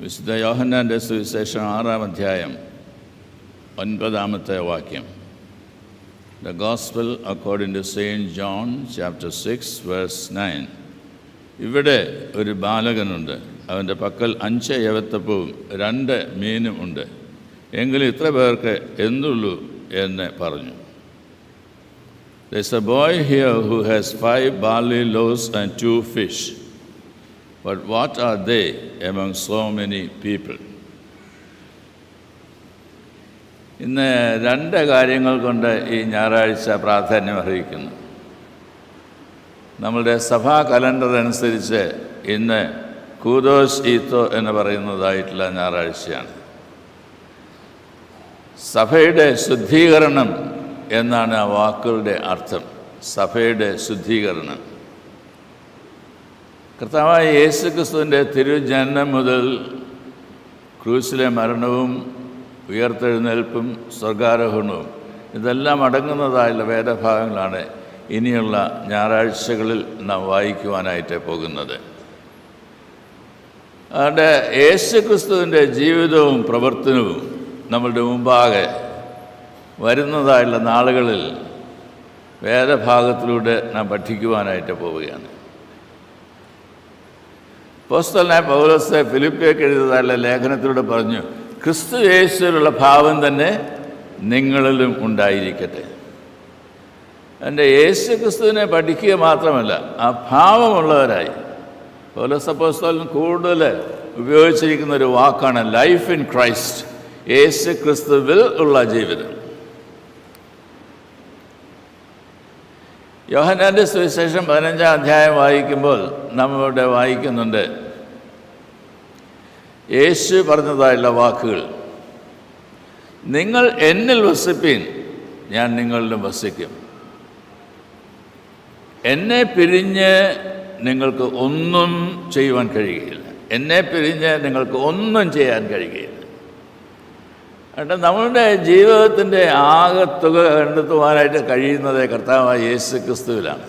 വിശുദ്ധ യോഹന്നാൻ്റെ സുവിശേഷം 6-ാം അധ്യായം 9-ാമത്തെ വാക്യം. The Gospel according to St. John chapter 6 verse 9. ഇവിടെ ഒരു ബാലകനുണ്ട്, അവൻ്റെ പക്കൽ 5 യവത്തപ്പവും 2 മീനും ഉണ്ട്, എങ്കിലും ഇത്ര പേർക്ക് എന്തുള്ളൂ എന്ന് പറഞ്ഞു. There's a boy here who has 5 barley loaves and 2 fish. But what are they among so many people? ഇന്ന് 2 കാര്യങ്ങൾ കൊണ്ട് ഈ ഞായറാഴ്ച പ്രാധാന്യം അർഹിക്കുന്നു. നമ്മളുടെ സഭാ കലണ്ടർ അനുസരിച്ച് ഇന്ന് കൂദോസ് ഈത്തോ എന്ന് പറയുന്നതായിട്ടുള്ള ഞായറാഴ്ചയാണ്. സഭയുടെ ശുദ്ധീകരണം എന്നാണ് ആ വാക്കുകളുടെ അർത്ഥം. സഭയുടെ ശുദ്ധീകരണം. കർത്താവായ യേശു ക്രിസ്തുവിൻ്റെ തിരുജനനം മുതൽ ക്രൂശിലെ മരണവും ഉയർത്തെഴുന്നേൽപ്പും സ്വർഗാരോഹണവും ഇതെല്ലാം അടങ്ങുന്നതായുള്ള വേദഭാഗങ്ങളാണ് ഇനിയുള്ള ഞായറാഴ്ചകളിൽ നാം വായിക്കുവാനായിട്ട് പോകുന്നത്. അതുകൊണ്ട് യേശു ക്രിസ്തുവിൻ്റെ ജീവിതവും പ്രവർത്തനവും നമ്മളുടെ മുമ്പാകെ വരുന്നതായുള്ള നാളുകളിൽ വേദഭാഗത്തിലൂടെ നാം പഠിക്കുവാനായിട്ട് പോവുകയാണ്. അപ്പോസ്തലനായ പൗലോസ് ഫിലിപ്പിയർക്ക് എഴുതിയതായുള്ള ലേഖനത്തിലൂടെ പറഞ്ഞു, ക്രിസ്തു യേശുവിലുള്ള ഭാവം തന്നെ നിങ്ങളിലും ഉണ്ടായിരിക്കട്ടെ. എൻ്റെ യേശു ക്രിസ്തുവിനെ പഠിക്കുക മാത്രമല്ല, ആ ഭാവമുള്ളവരായി. പൗലോസ് അപ്പോസ്തലൻ കൂടുതൽ ഉപയോഗിച്ചിരിക്കുന്ന ഒരു വാക്കാണ് ലൈഫ് ഇൻ ക്രൈസ്റ്റ്, യേശു ക്രിസ്തുവിൽ ഉള്ള ജീവിതം. യോഹന്നാൻ്റെ സുവിശേഷം 15-ാം അധ്യായം വായിക്കുമ്പോൾ നമ്മളിവിടെ വായിക്കുന്നുണ്ട് യേശു പറഞ്ഞതായുള്ള വാക്കുകൾ. നിങ്ങൾ എന്നിൽ വസിപ്പീൻ, ഞാൻ നിങ്ങളിലും വസിക്കും. എന്നെ പിരിഞ്ഞ് നിങ്ങൾക്ക് ഒന്നും ചെയ്യുവാൻ കഴിയുകയില്ല. എന്നെ പിരിഞ്ഞ് നിങ്ങൾക്ക് ഒന്നും ചെയ്യാൻ കഴിയുകയില്ല. എന്നിട്ട് നമ്മളുടെ ജീവിതത്തിൻ്റെ ആകത്തുക കണ്ടെത്തുവാനായിട്ട് കഴിയുന്നത് കർത്താവായ യേശു ക്രിസ്തുവിലാണ്.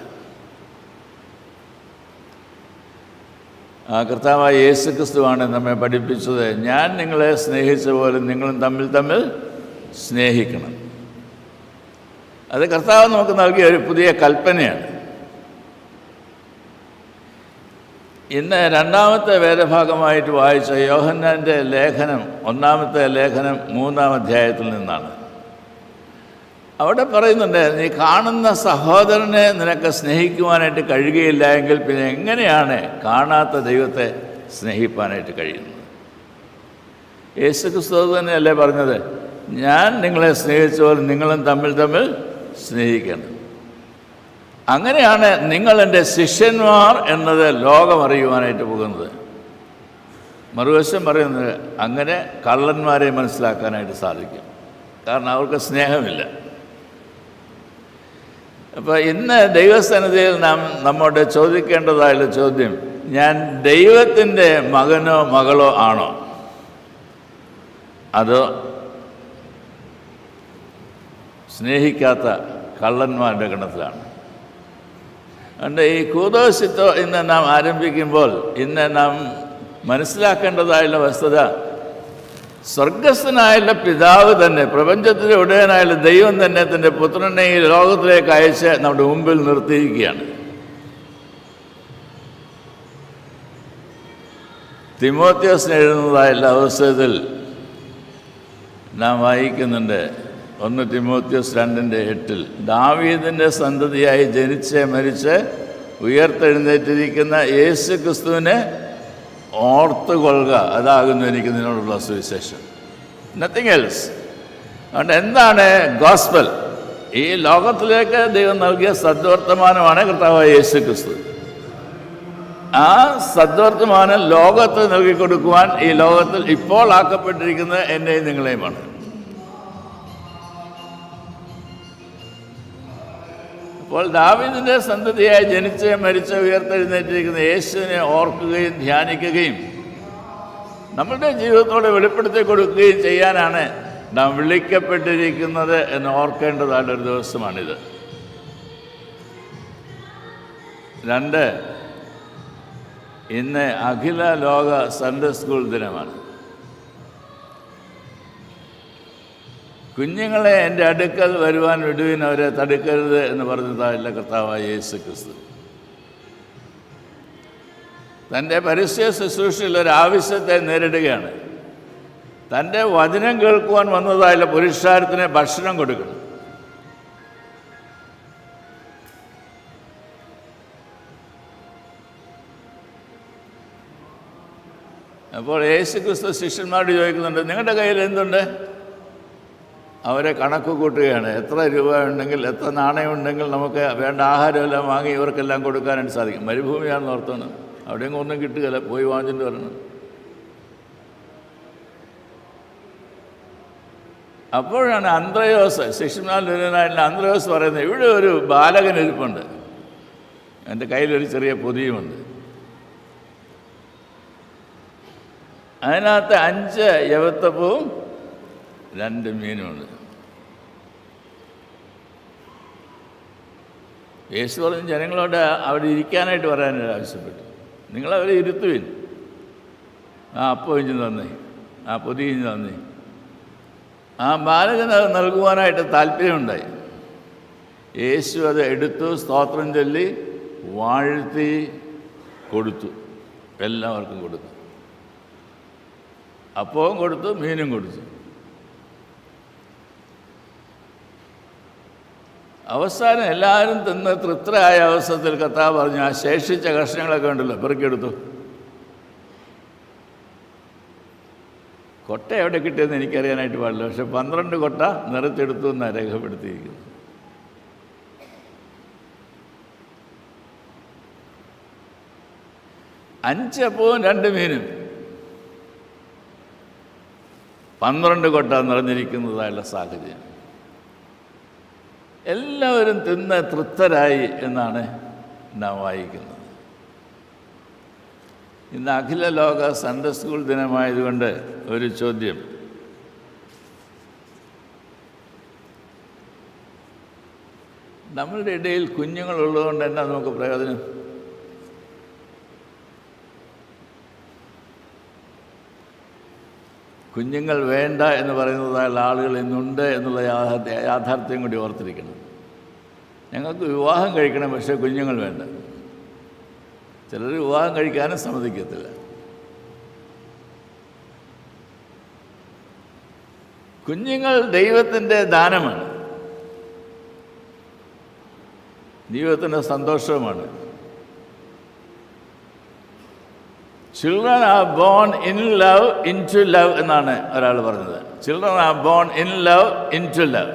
ആ കർത്താവായ യേശു ക്രിസ്തുവാണ് നമ്മെ പഠിപ്പിച്ചത്, ഞാൻ നിങ്ങളെ സ്നേഹിച്ച പോലെ നിങ്ങളും തമ്മിൽ സ്നേഹിക്കണം. അത് കർത്താവ് നമുക്ക് നൽകിയ ഒരു പുതിയ കൽപ്പനയാണ്. ഇന്ന് 2-ാമത്തെ വേദഭാഗമായിട്ട് വായിച്ച യോഹന്നാൻ്റെ ലേഖനം, 1-ാമത്തെ ലേഖനം 3-ാം അധ്യായത്തിൽ നിന്നാണ്. അവിടെ പറയുന്നുണ്ട്, നീ കാണുന്ന സഹോദരനെ നിനക്ക് സ്നേഹിക്കുവാനായിട്ട് കഴിയുകയില്ല എങ്കിൽ പിന്നെ എങ്ങനെയാണ് കാണാത്ത ദൈവത്തെ സ്നേഹിപ്പാനായിട്ട് കഴിയുന്നത്? യേശു ക്രിസ്തു തന്നെയല്ലേ പറഞ്ഞത്, ഞാൻ നിങ്ങളെ സ്നേഹിച്ച പോലെ നിങ്ങളും തമ്മിൽ സ്നേഹിക്കണം. അങ്ങനെയാണ് നിങ്ങൾ എൻ്റെ ശിഷ്യന്മാർ എന്നത് ലോകം അറിയുവാനായിട്ട് പോകുന്നത്. മറുവശം പറയുന്നത്, അങ്ങനെ കള്ളന്മാരെ മനസ്സിലാക്കാനായിട്ട് സാധിക്കും, കാരണം അവർക്ക് സ്നേഹമില്ല. അപ്പോൾ ഇന്ന് ദൈവസന്നിധിയിൽ നാം നമ്മോട് ചോദിക്കേണ്ടതായുള്ള ചോദ്യം, ഞാൻ ദൈവത്തിൻ്റെ മകനോ മകളോ ആണോ, അതോ സ്നേഹിക്കാത്ത കള്ളന്മാരുടെ ഗണത്തിലാണ്? അതുകൊണ്ട് ഈ കൂദോസിത്തോ ഇന്ന് നാം ആരംഭിക്കുമ്പോൾ ഇന്ന് നാം മനസ്സിലാക്കേണ്ടതായുള്ള വസ്തുത, സ്വർഗസ്ഥനായുള്ള പിതാവ് തന്നെ, പ്രപഞ്ചത്തിൻ്റെ ഉടയനായുള്ള ദൈവം തന്നെ തൻ്റെ പുത്രനെ ഈ ലോകത്തിലേക്ക് അയച്ച് നമ്മുടെ മുമ്പിൽ നിർത്തിയിരിക്കുകയാണ്. തിമോത്തിയോസിന് എഴുതുന്നതായുള്ള അവസരത്തിൽ നാം വായിക്കുന്നുണ്ട്, 1 തിമോത്തിയോസ് 2:8, ദാവീദിൻ്റെ സന്തതിയായി ജനിച്ച് മരിച്ച് ഉയർത്തെഴുന്നേറ്റിരിക്കുന്ന യേശു ക്രിസ്തുവിനെ ഓർത്തുകൊള്ളുക, അതാകുന്നു എനിക്ക് നിന്നോടുള്ള സുവിശേഷം, നത്തിങ് എൽസ്. അതുകൊണ്ട് എന്താണ് ഗോസ്പൽ? ഈ ലോകത്തിലേക്ക് ദൈവം നൽകിയ സദ്വർത്തമാനമാണ് കർത്താവായ യേശു ക്രിസ്തു. ആ സദ്വർത്തമാനം ലോകത്ത് നൽകിക്കൊടുക്കുവാൻ ഈ ലോകത്തിൽ ഇപ്പോൾ ആക്കപ്പെട്ടിരിക്കുന്നത് എന്നെയും നിങ്ങളെയുമാണ്. അപ്പോൾ ദാവീദിൻ്റെ സന്തതിയായി ജനിച്ച് മരിച്ച് ഉയർത്തെഴുന്നേറ്റിരിക്കുന്ന യേശുവിനെ ഓർക്കുകയും ധ്യാനിക്കുകയും നമ്മളുടെ ജീവിതത്തോടെ വെളിപ്പെടുത്തി കൊടുക്കുകയും ചെയ്യാനാണ് നാം വിളിക്കപ്പെട്ടിരിക്കുന്നത് എന്ന് ഓർക്കേണ്ടതായിട്ടൊരു ദിവസമാണിത്. 2 ഇന്ന് അഖില ലോക സൺഡേ സ്കൂൾ ദിനമാണ്. കുഞ്ഞുങ്ങളെ എൻ്റെ അടുക്കൽ വരുവാൻ വിടുവിൻ, അവരെ തടുക്കരുത് എന്ന് പറഞ്ഞതായില്ല കർത്താവായ യേശു ക്രിസ്തു. തൻ്റെ പരസ്യ ശുശ്രൂഷയിൽ ഒരാവശ്യത്തെ നേരിടുകയാണ്. തൻ്റെ വചനം കേൾക്കുവാൻ വന്നതായുള്ള പുരുഷാരത്തിന് ഭക്ഷണം കൊടുക്കണം. അപ്പോൾ യേശു ക്രിസ്തു ശിഷ്യന്മാരോട് ചോദിക്കുന്നുണ്ട്, നിങ്ങളുടെ കയ്യിൽ എന്തുണ്ട്? അവരെ കണക്ക് കൂട്ടുകയാണ്. എത്ര രൂപ ഉണ്ടെങ്കിൽ, എത്ര നാണയം ഉണ്ടെങ്കിൽ നമുക്ക് വേണ്ട ആഹാരമെല്ലാം വാങ്ങി ഇവർക്കെല്ലാം കൊടുക്കാനായിട്ട് സാധിക്കും. മരുഭൂമിയാണെന്ന് ഓർത്താണ്, അവിടെയെങ്കിലും ഒന്നും കിട്ടുകയില്ല, പോയി വാങ്ങിച്ചിട്ട് വരണം. അപ്പോഴാണ് അന്ത്രയോസ്, ശിഷ്യന്മാരിൽ അന്ത്രയോസ് പറയുന്നത്, ഇവിടെ ഒരു ബാലകൻ ഇരിപ്പുണ്ട്, എൻ്റെ കയ്യിലൊരു ചെറിയ പൊതിയുമുണ്ട്, അതിനകത്ത് 5 യവത്തപ്പവും 2 മീനുമുണ്ട്. യേശു പറഞ്ഞ് ജനങ്ങളോട് അവിടെ ഇരിക്കാനായിട്ട് പറയാനായിട്ട് ആവശ്യപ്പെട്ടു. നിങ്ങളവരെ ഇരുത്തുവിൻ. ആ അപ്പം ഇഞ്ഞ് തന്നേ, ആ പൊതി ഇഞ്ഞ് തന്നേ. ആ ബാലകന് അത് നൽകുവാനായിട്ട് താല്പര്യമുണ്ടായി. യേശു അത് എടുത്തു, സ്തോത്രം ചൊല്ലി വാഴ്ത്തി കൊടുത്തു, എല്ലാവർക്കും കൊടുത്തു. അപ്പവും കൊടുത്തു, മീനും കൊടുത്തു. അവസാനം എല്ലാവരും തിന്ന് തൃപ്തരായ അവസരത്തിൽ കർത്താവ് പറഞ്ഞു, ആ ശേഷിച്ച കഷ്ണങ്ങളൊക്കെ ഉണ്ടല്ലോ പെറുക്കിയെടുത്തു. കൊട്ട എവിടെ കിട്ടിയെന്ന് എനിക്കറിയാനായിട്ട് പാടില്ല, പക്ഷെ 12 കൊട്ട നിറച്ചെടുത്തു എന്നാണ് രേഖപ്പെടുത്തിയിരിക്കുന്നത്. അഞ്ച് അപ്പവും 2 മീനും 12 കൊട്ട നിറഞ്ഞിരിക്കുന്നതായുള്ള സാഹചര്യം. എല്ലാവരും തിന്ന് തൃപ്തരായി എന്നാണ് നാം വായിക്കുന്നത്. ഇന്ന് അഖില ലോക സൺഡേ സ്കൂൾ ദിനമായതുകൊണ്ട് ഒരു ചോദ്യം, നമ്മളുടെ ഇടയിൽ കുഞ്ഞുങ്ങളുള്ളതുകൊണ്ട് എന്നാ നമുക്ക് പ്രയോജനം? കുഞ്ഞുങ്ങൾ വേണ്ട എന്ന് പറയുന്നതായുള്ള ആളുകൾ ഇന്നുണ്ട് എന്നുള്ള യാഥാർത്ഥ്യം കൂടി ഓർത്തിരിക്കണം. ഞങ്ങൾക്ക് വിവാഹം കഴിക്കണം, പക്ഷേ കുഞ്ഞുങ്ങൾ വേണ്ട. ചിലർ വിവാഹം കഴിക്കാനും സമ്മതിക്കത്തില്ല. കുഞ്ഞുങ്ങൾ ദൈവത്തിൻ്റെ ദാനമാണ്, ദൈവത്തിൻ്റെ സന്തോഷവുമാണ്. Children are born in love into love എന്നാണ് ഒരാൾ പറഞ്ഞത്. Children are born in love into love.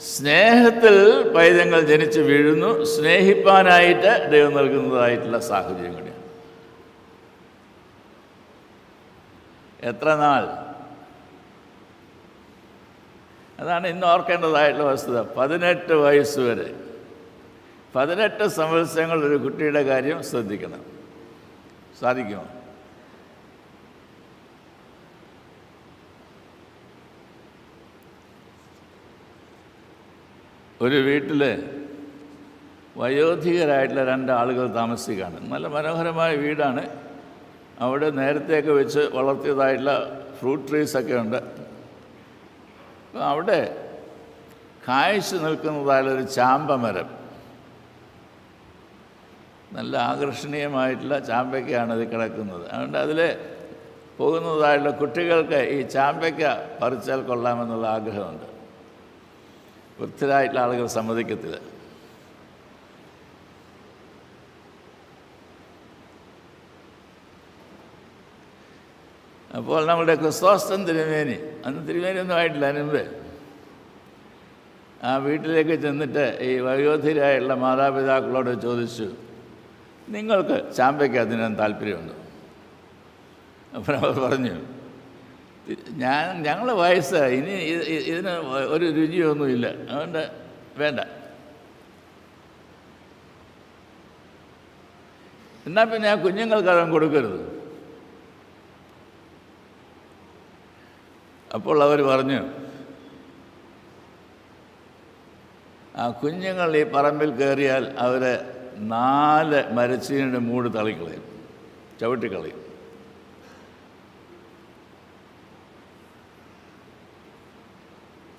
സ്നേഹത്തിൽ പൈതങ്ങൾ ജനിച്ച് വീഴുന്നു, സ്നേഹിപ്പാനായിട്ട് ദൈവം നൽകുന്നതായിട്ടുള്ള സാഹചര്യം കൂടിയാണ്. എത്ര നാൾ? അതാണ് ഇന്ന് ഓർക്കേണ്ടതായിട്ടുള്ള വസ്തുത. 18 വയസ്സ് വരെ 18 സംവത്സരങ്ങൾ ഒരു കുട്ടിയുടെ കാര്യം ശ്രദ്ധിക്കണം. സാധിക്കുമോ? ഒരു വീട്ടിൽ വയോധികരായിട്ടുള്ള 2 ആളുകൾ താമസിക്കുകയാണ്. നല്ല മനോഹരമായ വീടാണ്. അവിടെ നേരത്തെയൊക്കെ വെച്ച് വളർത്തിയതായിട്ടുള്ള ഫ്രൂട്ട് ട്രീസൊക്കെ ഉണ്ട്. അപ്പോൾ അവിടെ കായ്ച്ചു നിൽക്കുന്നതായുള്ളൊരു ചാമ്പ മരം, നല്ല ആകർഷണീയമായിട്ടുള്ള ചാമ്പയ്ക്കാണ് ഇത് കിടക്കുന്നത്. അതുകൊണ്ട് അതിൽ പോകുന്നതായുള്ള കുട്ടികൾക്ക് ഈ ചാമ്പയ്ക്ക പറിച്ചാൽ കൊള്ളാമെന്നുള്ള ആഗ്രഹമുണ്ട്. വൃത്തിരായിട്ടുള്ള ആളുകൾ സമ്മതിക്കത്തില്ല. അപ്പോൾ നമ്മുടെ ക്രിസ്തോസ്റ്റം തിരുമേനി, അന്ന് തിരുമേനിയൊന്നും ആയിട്ടില്ല, അതിനുമ്പ് ആ വീട്ടിലേക്ക് ചെന്നിട്ട് ഈ വയോധികരായുള്ള മാതാപിതാക്കളോട് ചോദിച്ചു, നിങ്ങൾക്ക് ചാമ്പയ്ക്ക് അതിന് താല്പര്യമുണ്ടോ? അപ്പോൾ അവർ പറഞ്ഞു, ഞങ്ങൾ വയസ്സായി, ഇനി ഇതിന് ഒരു രുചിയൊന്നുമില്ല, അതുകൊണ്ട് വേണ്ട. എന്നാൽ പിന്നെ ആ കുഞ്ഞുങ്ങൾക്ക് അതും കൊടുക്കരുത്. അപ്പോൾ അവർ പറഞ്ഞു, ആ കുഞ്ഞുങ്ങൾ ഈ പറമ്പിൽ കയറിയാൽ അവരെ 4 മരച്ചീനിയുടെ മൂട് തള്ളിക്കളയും. ചവിട്ടിക്കളയും.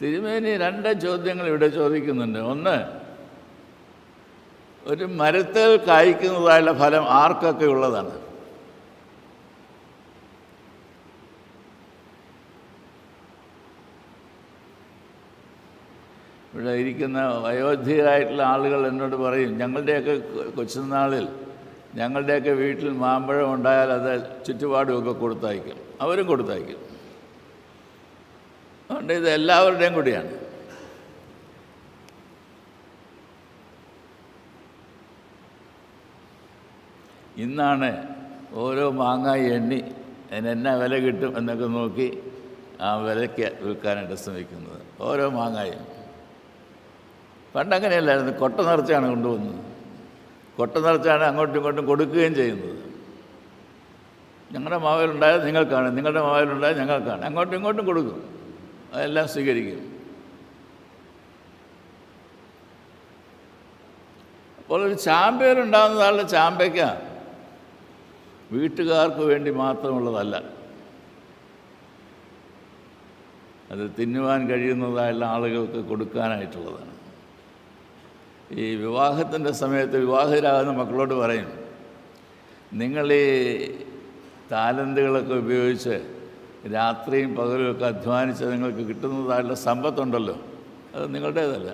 തിരുമേനി 2 ചോദ്യങ്ങൾ ഇവിടെ ചോദിക്കുന്നുണ്ട്. ഒന്ന്, ഒരു മരത്തിൽ കായ്ക്കുന്നതായുള്ള ഫലം ആർക്കൊക്കെ ഉള്ളതാണ്? ഇവിടെ ഇരിക്കുന്ന വയോധികരായിട്ടുള്ള ആളുകൾ എന്നോട് പറയും, ഞങ്ങളുടെയൊക്കെ കൊച്ചുനാളിൽ ഞങ്ങളുടെയൊക്കെ വീട്ടിൽ മാമ്പഴം ഉണ്ടായാൽ അത് ചുറ്റുപാടുമൊക്കെ കൊടുത്തയക്കും. അവരും കൊടുത്തയക്കും. അതുകൊണ്ട് ഇത് എല്ലാവരുടെയും കൂടിയാണ്. ഇന്നാണ് ഓരോ മാങ്ങായി എണ്ണി അതിനെന്നാ വില കിട്ടും എന്നൊക്കെ നോക്കി ആ വിലയ്ക്ക് വിൽക്കാനായിട്ട് ശ്രമിക്കുന്നത്. ഓരോ മാങ്ങായും. പണ്ടങ്ങനെയല്ലായിരുന്നു. കൊട്ട നിറച്ചാണ് കൊണ്ടുവന്നത്. കൊട്ട നിറച്ചാണ് അങ്ങോട്ടും ഇങ്ങോട്ടും കൊടുക്കുകയും ചെയ്യുന്നത്. ഞങ്ങളുടെ മാവിലുണ്ടായത് നിങ്ങൾക്കാണ്, നിങ്ങളുടെ മാവിലുണ്ടായത് ഞങ്ങൾക്കാണ്. അങ്ങോട്ടും ഇങ്ങോട്ടും കൊടുക്കും. അതെല്ലാം സ്വീകരിക്കും. അപ്പോൾ ഒരു ചാമ്പയിലുണ്ടാകുന്നതാളുടെ ചാമ്പയ്ക്ക വീട്ടുകാർക്ക് വേണ്ടി മാത്രമുള്ളതല്ല. അത് തിന്നുവാൻ കഴിയുന്നതായുള്ള ആളുകൾക്ക് കൊടുക്കാനായിട്ടുള്ളതാണ്. ഈ വിവാഹത്തിൻ്റെ സമയത്ത് വിവാഹിതരാകുന്ന മക്കളോട് പറയും, നിങ്ങൾ ഈ താലന്തുകളൊക്കെ ഉപയോഗിച്ച് രാത്രിയും പകലുമൊക്കെ അധ്വാനിച്ച് നിങ്ങൾക്ക് കിട്ടുന്നതായുള്ള സമ്പത്തുണ്ടല്ലോ, അത് നിങ്ങളുടേതല്ല,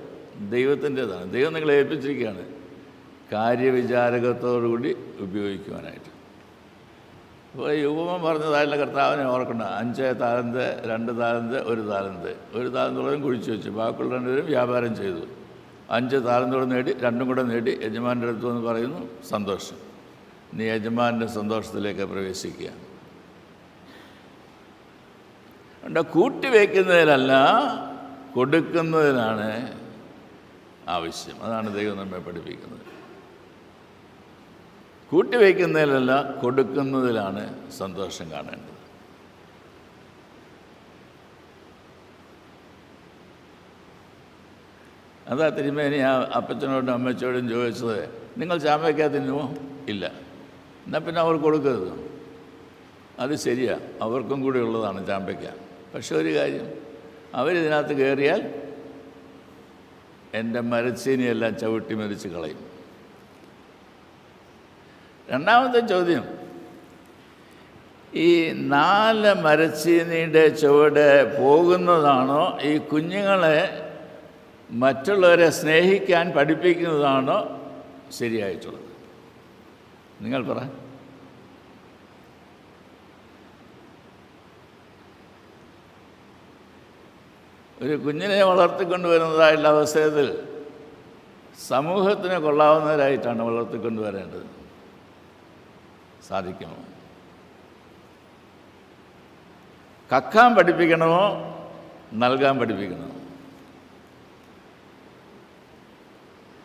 ദൈവത്തിൻ്റേതാണ്. ദൈവം നിങ്ങളെ ഏൽപ്പിച്ചിരിക്കുകയാണ് കാര്യവിചാരകത്തോടുകൂടി ഉപയോഗിക്കുവാനായിട്ട്. അപ്പോൾ ഈ ഉപമ പറഞ്ഞതായുള്ള കർത്താവിനെ ഓർക്കണം. 5 താലന്ത്, 2 താലന്ത്, 1 താലന്ത്. 1 താലന്തോളം കുഴിച്ചു വെച്ചു, ബാക്കിയുള്ള 2 പേരും വ്യാപാരം ചെയ്തു. 5 താലന്തോളം നേടി, 2 കൂടെ നേടി യജമാൻ്റെ അടുത്ത് എന്ന് പറയുന്നു, സന്തോഷം. നീ യജമാൻ്റെ സന്തോഷത്തിലേക്ക് പ്രവേശിക്കുക. അതുകൊണ്ട് കൂട്ടിവയ്ക്കുന്നതിലല്ല കൊടുക്കുന്നതിനാണ് ആവശ്യം. അതാണ് ദൈവം നമ്മെ പഠിപ്പിക്കുന്നത്. കൂട്ടിവയ്ക്കുന്നതിലല്ല കൊടുക്കുന്നതിലാണ് സന്തോഷം കാണേണ്ടത്. അതാ തിരുമേനി ആ അപ്പച്ചനോടും അമ്മച്ചോടും ചോദിച്ചത്, നിങ്ങൾ ചാമ്പയ്ക്ക തിന്നുമോ? ഇല്ല. എന്നാൽ പിന്നെ അവർ കൊടുക്കരുത്. അത് ശരിയാ, അവർക്കും കൂടി ഉള്ളതാണ് ചാമ്പയ്ക്ക. പക്ഷെ ഒരു കാര്യം, അവരിതിനകത്ത് കയറിയാൽ എൻ്റെ മരച്ചീനിയെല്ലാം ചവിട്ടി മരിച്ച് കളയും. രണ്ടാമത്തെ ചോദ്യം, ഈ 4 മരച്ചീനിയുടെ ചുവട് പോകുന്നതാണോ ഈ കുഞ്ഞുങ്ങളെ മറ്റുള്ളവരെ സ്നേഹിക്കാൻ പഠിപ്പിക്കുന്നതാണോ ശരിയായിട്ടുള്ളത്? നിങ്ങൾ പറ. ഒരു കുഞ്ഞിനെ വളർത്തിക്കൊണ്ടുവരുന്നതായുള്ള അവസരത്തിൽ സമൂഹത്തിന് കൊള്ളാവുന്നവരായിട്ടാണ് വളർത്തിക്കൊണ്ടുവരേണ്ടത്. സാധിക്കുമോ? കക്കാൻ പഠിപ്പിക്കണമോ നൽകാൻ പഠിപ്പിക്കണമോ?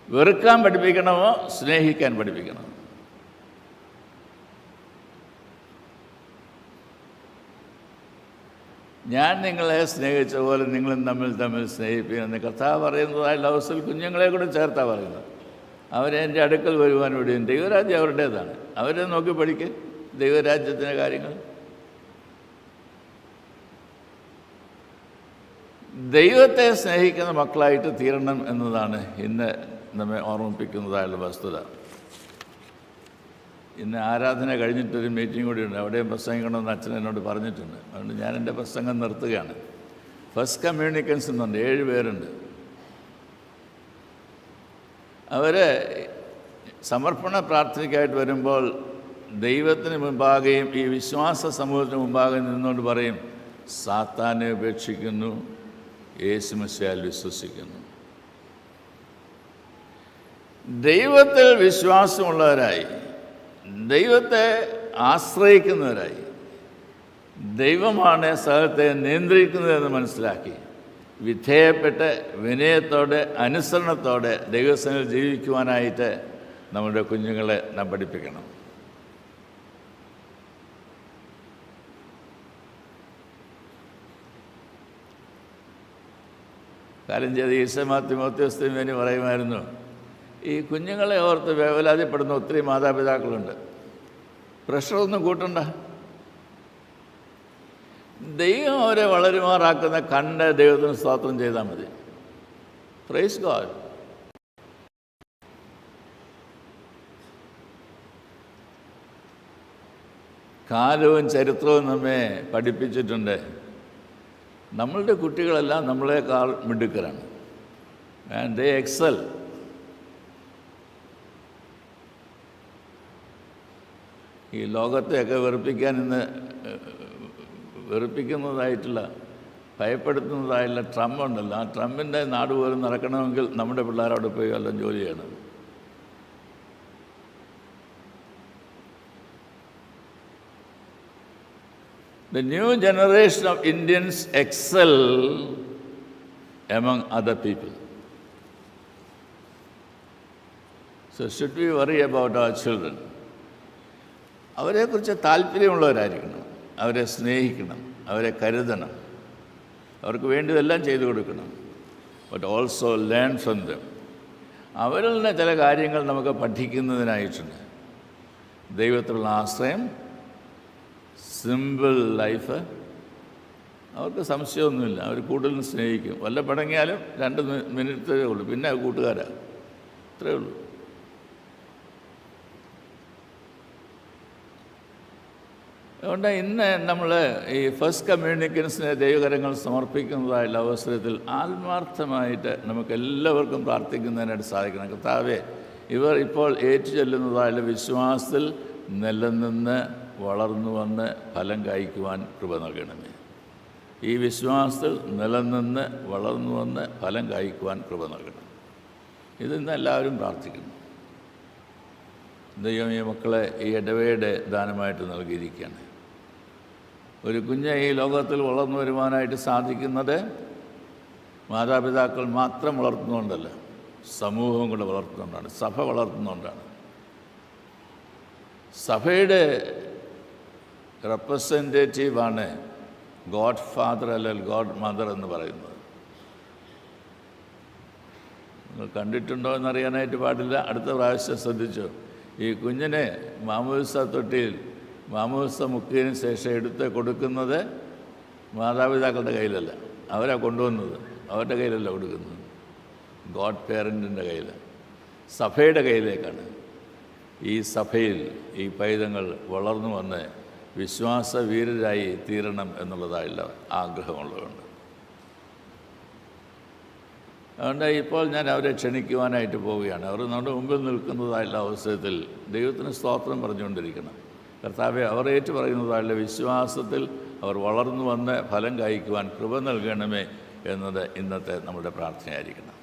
വെറുക്കാൻ പഠിപ്പിക്കണമോ സ്നേഹിക്കാൻ പഠിപ്പിക്കണമോ? ഞാൻ നിങ്ങളെ സ്നേഹിച്ച പോലെ നിങ്ങളും തമ്മിൽ സ്നേഹിപ്പിക്കുമെന്ന് കർത്താവ് പറയുന്നതായുള്ള അവസ്ഥയിൽ കുഞ്ഞുങ്ങളെ കൂടെ ചേർത്താണ് പറയുന്നത്. അവരെ എൻ്റെ അടുക്കൽ വരുവാൻ വേണ്ടിയും ദൈവരാജ്യം അവരുടേതാണ്. അവരെ നോക്കി പഠിക്കുക ദൈവരാജ്യത്തിൻ്റെ കാര്യങ്ങൾ. ദൈവത്തെ സ്നേഹിക്കുന്ന മക്കളായിട്ട് തീരണം എന്നതാണ് ഇന്ന് നമ്മെ ഓർമ്മിപ്പിക്കുന്നതായുള്ള വസ്തുത. ഇന്ന് ആരാധന കഴിഞ്ഞിട്ടൊരു മീറ്റിംഗ് കൂടിയുണ്ട്. അവിടെയും പ്രസംഗിക്കണമെന്ന് അച്ഛൻ എന്നോട് പറഞ്ഞിട്ടുണ്ട്. അതുകൊണ്ട് ഞാൻ എൻ്റെ പ്രസംഗം നിർത്തുകയാണ്. ഫസ്റ്റ് കമ്മ്യൂണിക്കൻസ് എന്നുണ്ട്, 7 പേരുണ്ട്. അവർ സമർപ്പണ പ്രാർത്ഥനയ്ക്കായിട്ട് വരുമ്പോൾ ദൈവത്തിന് മുമ്പാകെയും ഈ വിശ്വാസ സമൂഹത്തിന് മുമ്പാകെ നിന്നുകൊണ്ട് പറയും, സാത്താനെ ഉപേക്ഷിക്കുന്നു, യേശു മിശിഹായിൽ വിശ്വസിക്കുന്നു. ദൈവത്തിൽ വിശ്വാസമുള്ളവരായി, ദൈവത്തെ ആശ്രയിക്കുന്നവരായി, ദൈവമാണ് സകലത്തെ നിയന്ത്രിക്കുന്നതെന്ന് മനസ്സിലാക്കി വിധേയപ്പെട്ട് വിനയത്തോടെ അനുസരണത്തോടെ ദൈവസേനയിൽ ജീവിക്കുവാനായിട്ട് നമ്മുടെ കുഞ്ഞുങ്ങളെ നാം പഠിപ്പിക്കണം. കാര്യം ചെയ്ത് ഈശോമാത്യോസ്തിന് വേണ്ടി പറയുമായിരുന്നു, ഈ കുഞ്ഞുങ്ങളെ ഓർത്ത് വേവലാതിപ്പെടുന്ന ഒത്തിരി മാതാപിതാക്കളുണ്ട്. പ്രഷറൊന്നും കൂട്ടണ്ട. ദൈവം അവരെ വളരുമാറാക്കുന്ന കണ്ട് ദൈവത്തിന് സ്തോത്രം ചെയ്താൽ മതി. Praise God. കാലവും ചരിത്രവും നമ്മെ പഠിപ്പിച്ചിട്ടുണ്ട്. നമ്മളുടെ കുട്ടികളെല്ലാം നമ്മളെക്കാൾ മിടുക്കരാണ്. And they Excel. ഈ ലോകത്തെയൊക്കെ വെറുപ്പിക്കുന്നതായിട്ടുള്ള ഭയപ്പെടുത്തുന്നതായിട്ടുള്ള ട്രംപ് ഉണ്ടല്ലോ, ആ ട്രംപിൻ്റെ നാട് പോലും നടക്കണമെങ്കിൽ നമ്മുടെ പിള്ളേരോട് പോയി വല്ലതും ജോലി ചെയ്യണം. The new generation of Indians excel among other people. So should we worry about our children? അവരെക്കുറിച്ച് താല്പര്യമുള്ളവരായിരിക്കണം, അവരെ സ്നേഹിക്കണം, അവരെ കരുതണം, അവർക്ക് വേണ്ടിയതെല്ലാം ചെയ്തു കൊടുക്കണം. But also learn from them. അവരിൽ നിന്ന് ചില കാര്യങ്ങൾ നമുക്ക് പഠിക്കുന്നതിനായിട്ടുണ്ട്. ദൈവത്തിലുള്ള ആശ്രയം, സിമ്പിൾ ലൈഫ്. അവർക്ക് സംശയമൊന്നുമില്ല, അവർ കൂടുതലും സ്നേഹിക്കും. വല്ല പടങ്ങിയാലും 2 മിനിറ്റേ ഉള്ളൂ, പിന്നെ കൂട്ടുകാരാണ്. അത്രയേ ഉള്ളൂ. അതുകൊണ്ട് ഇന്ന് നമ്മൾ ഈ ഫസ്റ്റ് കമ്മ്യൂണിക്കൻസിനെ ദൈവകരങ്ങൾ സമർപ്പിക്കുന്നതായുള്ള അവസരത്തിൽ ആത്മാർത്ഥമായിട്ട് നമുക്കെല്ലാവർക്കും പ്രാർത്ഥിക്കുന്നതിനായിട്ട് സാധിക്കണം. കർത്താവേ, ഇവർ ഇപ്പോൾ ഏറ്റുചൊല്ലുന്നതായുള്ള വിശ്വാസത്തിൽ നിലനിന്ന് വളർന്നു വന്ന് ഫലം കായ്ക്കുവാൻ കൃപ നൽകണമേ. ഈ വിശ്വാസത്തിൽ നിലനിന്ന് വളർന്നു വന്ന് ഫലം കായ്ക്കുവാൻ കൃപ നൽകണം. ഇതിന്ന് എല്ലാവരും പ്രാർത്ഥിക്കുന്നു. ദൈവം ഈ മക്കളെ ഈ ഇടവയുടെ ദാനമായിട്ട് നൽകിയിരിക്കുകയാണ്. ഒരു കുഞ്ഞ് ഈ ലോകത്തിൽ വളർന്നു വരുവാനായിട്ട് സാധിക്കുന്നത് മാതാപിതാക്കൾ മാത്രം വളർത്തുന്നതുകൊണ്ടല്ല, സമൂഹം കൂടെ വളർത്തുന്നതുകൊണ്ടാണ്, സഭ വളർത്തുന്നതുകൊണ്ടാണ്. സഭയുടെ റെപ്രസെൻറ്റേറ്റീവാണ് ഗോഡ് ഫാദർ അല്ലെങ്കിൽ ഗോഡ് മദർ എന്ന് പറയുന്നത്. നിങ്ങൾ കണ്ടിട്ടുണ്ടോ എന്നറിയാനായിട്ട് പാടില്ല. അടുത്ത പ്രാവശ്യം ശ്രദ്ധിച്ചു. ഈ കുഞ്ഞിനെ മാമോദിസ തൊട്ടിയിൽ മാമോദിസ മുക്കിയതിന് ശേഷം എടുത്ത് കൊടുക്കുന്നത് മാതാപിതാക്കളുടെ കയ്യിലല്ല, അവരാ കൊണ്ടുവന്നത്. അവരുടെ കയ്യിലല്ല കൊടുക്കുന്നത്, ഗോഡ് പേരൻറ്റിൻ്റെ കയ്യിൽ, സഭയുടെ കയ്യിലേക്കാണ്. ഈ സഭയിൽ ഈ പൈതങ്ങൾ വളർന്നു വന്ന് വിശ്വാസവീരരായി തീരണം എന്നുള്ളതായുള്ള ആഗ്രഹമുള്ളതുകൊണ്ട്. അതുകൊണ്ട് ഇപ്പോൾ ഞാൻ അവരെ ക്ഷണിക്കുവാനായിട്ട് പോവുകയാണ്. അവർ നമ്മുടെ മുമ്പിൽ നിൽക്കുന്നതായുള്ള അവസരത്തിൽ ദൈവത്തിന് സ്തോത്രം പറഞ്ഞുകൊണ്ടിരിക്കണം. കർത്താവെ, അവർ ഏറ്റു പറയുന്നതായുള്ള വിശ്വാസത്തിൽ അവർ വളർന്നു വന്ന് ഫലം കായ്ക്കുവാൻ കൃപ നൽകണമേ എന്നത് ഇന്നത്തെ നമ്മുടെ പ്രാർത്ഥനയായിരിക്കണം.